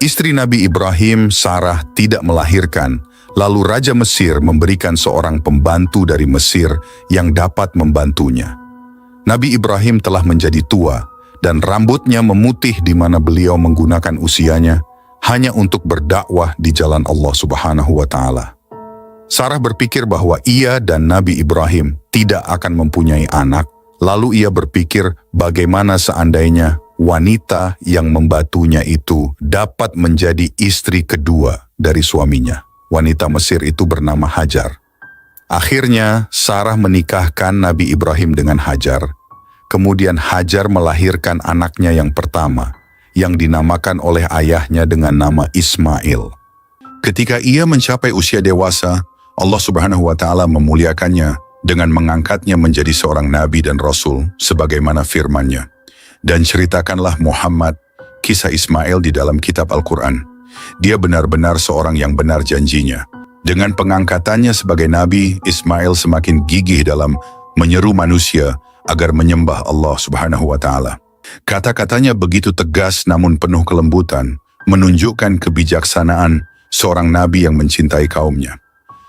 Istri Nabi Ibrahim, Sarah, tidak melahirkan, lalu Raja Mesir memberikan seorang pembantu dari Mesir yang dapat membantunya. Nabi Ibrahim telah menjadi tua, dan rambutnya memutih di mana beliau menggunakan usianya hanya untuk berdakwah di jalan Allah Subhanahu wa Ta'ala. Sarah berpikir bahwa ia dan Nabi Ibrahim tidak akan mempunyai anak, lalu ia berpikir bagaimana seandainya wanita yang membantunya itu dapat menjadi istri kedua dari suaminya. Wanita Mesir itu bernama Hajar. Akhirnya Sarah menikahkan Nabi Ibrahim dengan Hajar. Kemudian Hajar melahirkan anaknya yang pertama, yang dinamakan oleh ayahnya dengan nama Ismail. Ketika ia mencapai usia dewasa, Allah Subhanahu wa Ta'ala memuliakannya dengan mengangkatnya menjadi seorang nabi dan rasul sebagaimana firman-Nya. Dan ceritakanlah Muhammad kisah Ismail di dalam kitab Al-Quran. Dia benar-benar seorang yang benar janjinya. Dengan pengangkatannya sebagai nabi, Ismail semakin gigih dalam menyeru manusia agar menyembah Allah Subhanahu wa Ta'ala. Kata-katanya begitu tegas namun penuh kelembutan, menunjukkan kebijaksanaan seorang nabi yang mencintai kaumnya.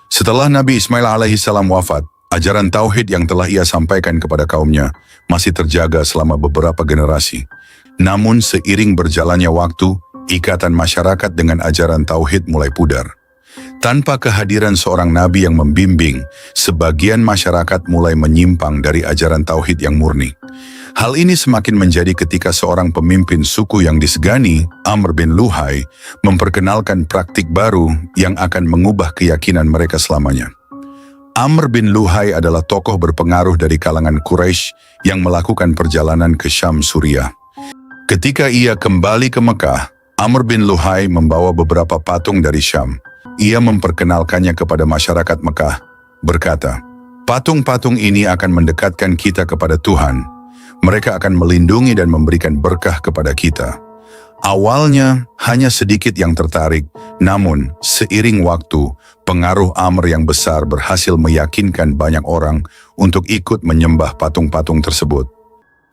Setelah Nabi Ismail alaihissalam wafat, ajaran tauhid yang telah ia sampaikan kepada kaumnya masih terjaga selama beberapa generasi. Namun seiring berjalannya waktu, ikatan masyarakat dengan ajaran tauhid mulai pudar. Tanpa kehadiran seorang nabi yang membimbing, sebagian masyarakat mulai menyimpang dari ajaran tauhid yang murni. Hal ini semakin menjadi ketika seorang pemimpin suku yang disegani, Amr bin Luhai, memperkenalkan praktik baru yang akan mengubah keyakinan mereka selamanya. Amr bin Luhai adalah tokoh berpengaruh dari kalangan Quraisy yang melakukan perjalanan ke Syam, Suriah. Ketika ia kembali ke Mekah, Amr bin Luhai membawa beberapa patung dari Syam. Ia memperkenalkannya kepada masyarakat Mekah, berkata, "Patung-patung ini akan mendekatkan kita kepada Tuhan. Mereka akan melindungi dan memberikan berkah kepada kita." Awalnya hanya sedikit yang tertarik, namun seiring waktu, pengaruh Amr yang besar berhasil meyakinkan banyak orang untuk ikut menyembah patung-patung tersebut.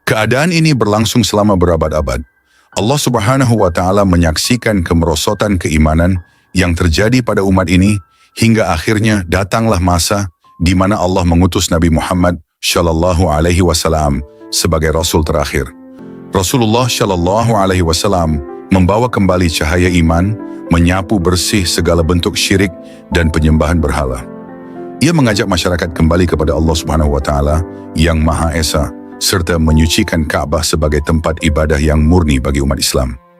Keadaan ini berlangsung selama berabad-abad. Allah Subhanahu wa Ta'ala menyaksikan kemerosotan keimanan yang terjadi pada umat ini, hingga akhirnya datanglah masa di mana Allah mengutus Nabi Muhammad Shallallahu Alaihi Wasallam sebagai Rasul terakhir. Rasulullah Shallallahu Alaihi Wasallam membawa kembali cahaya iman, menyapu bersih segala bentuk syirik dan penyembahan berhala. Ia mengajak masyarakat kembali kepada Allah Subhanahu wa Ta'ala yang Maha Esa, serta menyucikan Ka'bah sebagai tempat ibadah yang murni bagi umat Islam.